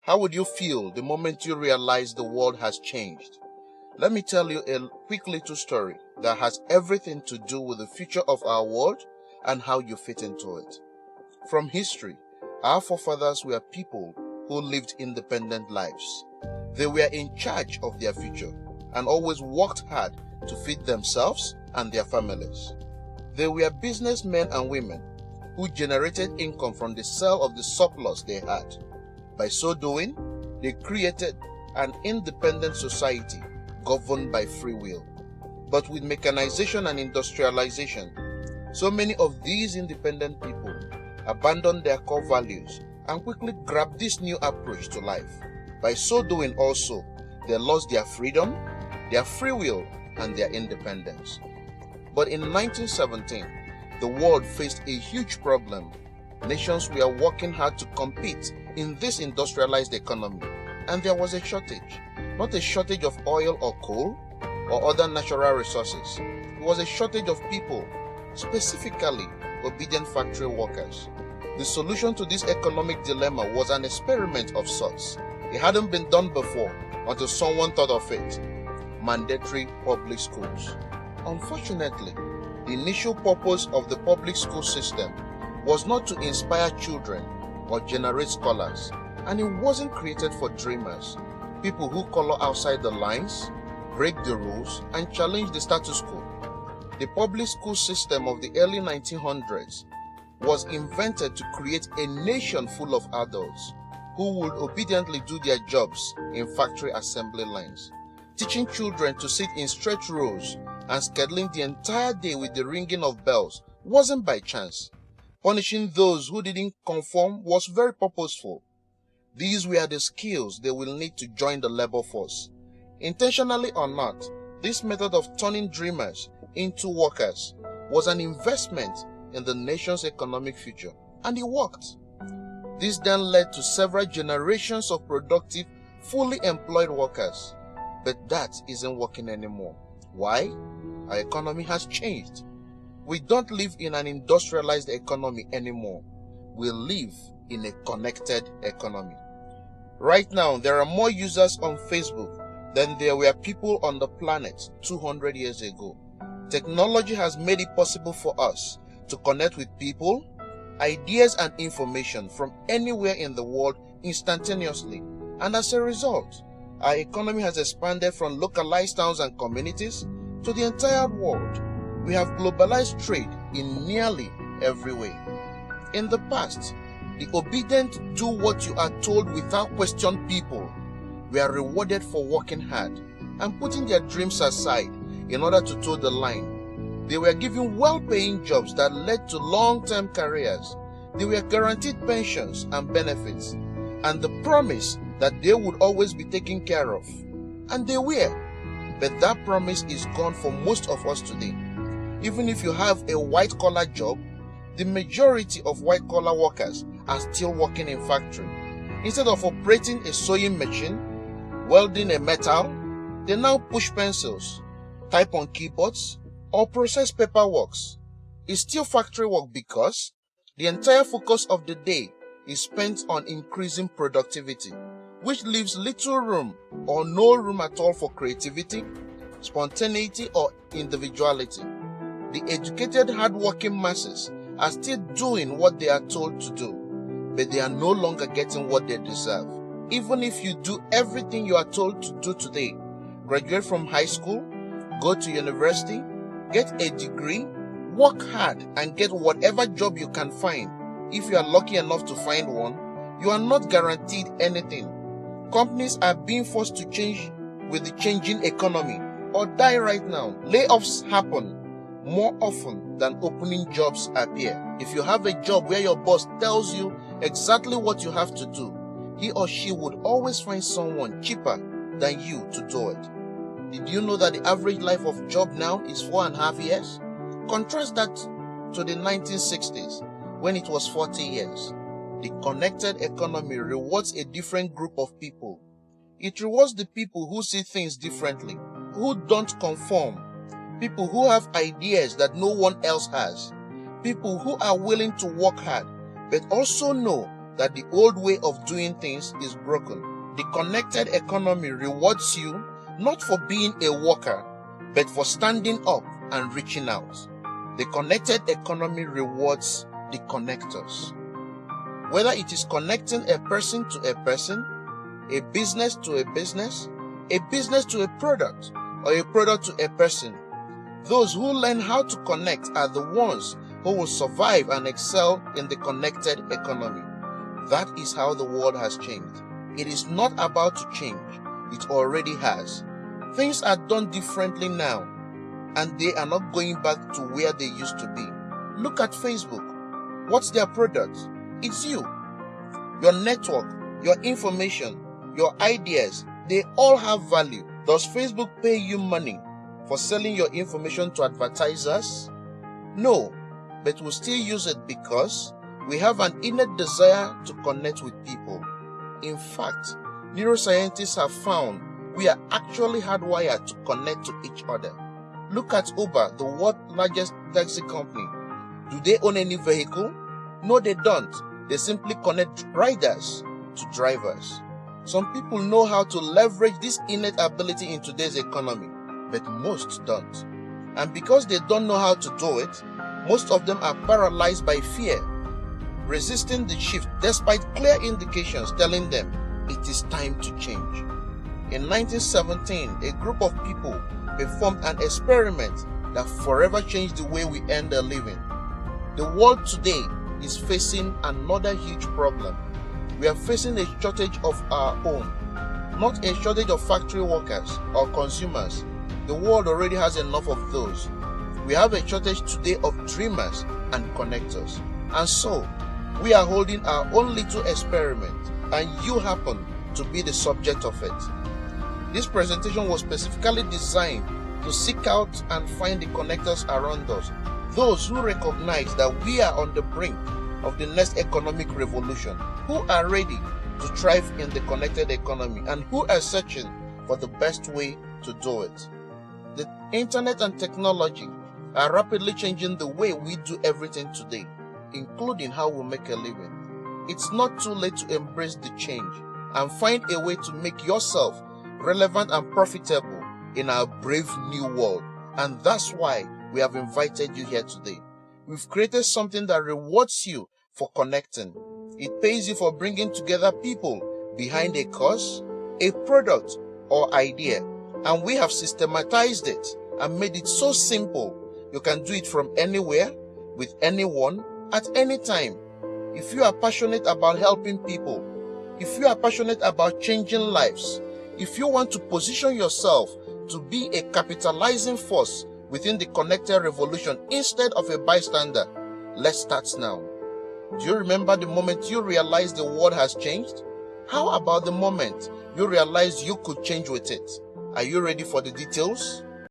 How would you feel the moment you realize the world has changed? Let me tell you a quick little story that has everything to do with the future of our world and how you fit into it. From history, our forefathers were people who lived independent lives. They were in charge of their future and always worked hard to feed themselves and their families. They were businessmen and women who generated income from the sale of the surplus they had. By so doing, they created an independent society governed by free will. But with mechanization and industrialization, so many of these independent people abandoned their core values and quickly grabbed this new approach to life. By so doing also, they lost their freedom, their free will, and their independence. But in 1917, the world faced a huge problem. Nations were working hard to compete in this industrialized economy, and there was a shortage. Not a shortage of oil or coal or other natural resources. It was a shortage of people, specifically obedient factory workers. The solution to this economic dilemma was an experiment of sorts. It hadn't been done before until someone thought of it: mandatory public schools. Unfortunately, the initial purpose of the public school system was not to inspire children or generate scholars, and it wasn't created for dreamers, people who color outside the lines, break the rules, and challenge the status quo. The public school system of the early 1900s was invented to create a nation full of adults who would obediently do their jobs in factory assembly lines. Teaching children to sit in straight rows and scheduling the entire day with the ringing of bells wasn't by chance. Punishing those who didn't conform was very purposeful. These were the skills they will need to join the labor force. Intentionally or not, this method of turning dreamers into workers was an investment in the nation's economic future, and it worked. This then led to several generations of productive, fully employed workers. But that isn't working anymore. Why? Our economy has changed. We don't live in an industrialized economy anymore. We live in a connected economy. Right now, there are more users on Facebook than there were people on the planet 200 years ago. Technology has made it possible for us to connect with people, ideas, and information from anywhere in the world instantaneously. And as a result, our economy has expanded from localized towns and communities to the entire world. We have globalized trade in nearly every way. In the past, the obedient do what you are told without question people were rewarded for working hard and putting their dreams aside in order to toe the line. They were given well-paying jobs that led to long-term careers. They were guaranteed pensions and benefits, and the promise that they would always be taken care of. And they were. But that promise is gone for most of us today. Even if you have a white-collar job, the majority of white-collar workers are still working in factory. Instead of operating a sewing machine, welding a metal, they now push pencils, type on keyboards, or process paperwork. It's still factory work because the entire focus of the day is spent on increasing productivity, which leaves little room or no room at all for creativity, spontaneity, or individuality. The educated, hard-working masses are still doing what they are told to do, but they are no longer getting what they deserve. Even if you do everything you are told to do today, graduate from high school, go to university, get a degree, work hard, and get whatever job you can find. If you are lucky enough to find one, you are not guaranteed anything. Companies are being forced to change with the changing economy or die right now. Layoffs happen more often than opening jobs appear. If you have a job where your boss tells you exactly what you have to do, he or she would always find someone cheaper than you to do it. Did you know that the average life of job now is 4.5 years? Contrast that to the 1960s when it was 40 years. The connected economy rewards a different group of people. It rewards the people who see things differently, who don't conform, people who have ideas that no one else has, people who are willing to work hard, but also know that the old way of doing things is broken. The connected economy rewards you not for being a worker, but for standing up and reaching out. The connected economy rewards the connectors. Whether it is connecting a person to a person, a business to a business to a product, or a product to a person, those who learn how to connect are the ones who will survive and excel in the connected economy. That is how the world has changed. It is not about to change. It already has. Things are done differently now, and they are not going back to where they used to be. Look at Facebook. What's their product? It's you. Your network, your information, your ideas, they all have value. Does Facebook pay you money for selling your information to advertisers? No, but we'll still use it because we have an innate desire to connect with people. In fact, neuroscientists have found we are actually hardwired to connect to each other. Look at Uber, the world's largest taxi company. Do they own any vehicle? No, they don't. They simply connect riders to drivers. Some people know how to leverage this innate ability in today's economy, but most don't. And because they don't know how to do it, most of them are paralyzed by fear, resisting the shift despite clear indications telling them it is time to change. In 1917, a group of people performed an experiment that forever changed the way we earn a living. The world today is facing another huge problem. We are facing a shortage of our own, not a shortage of factory workers or consumers. The world already has enough of those. We have a shortage today of dreamers and connectors. And so, we are holding our own little experiment, and you happen to be the subject of it. This presentation was specifically designed to seek out and find the connectors around us, those who recognize that we are on the brink of the next economic revolution, who are ready to thrive in the connected economy, and who are searching for the best way to do it. The internet and technology are rapidly changing the way we do everything today, including how we make a living. It's not too late to embrace the change and find a way to make yourself relevant and profitable in our brave new world. And that's why we have invited you here today. We've created something that rewards you for connecting. It pays you for bringing together people behind a cause, a product, or idea. And we have systematized it and made it so simple you can do it from anywhere, with anyone, at any time. If you are passionate about helping people, if you are passionate about changing lives, if you want to position yourself to be a capitalizing force within the connected revolution instead of a bystander, let's start now. Do you remember the moment you realized the world has changed? How about the moment you realized you could change with it? Are you ready for the details?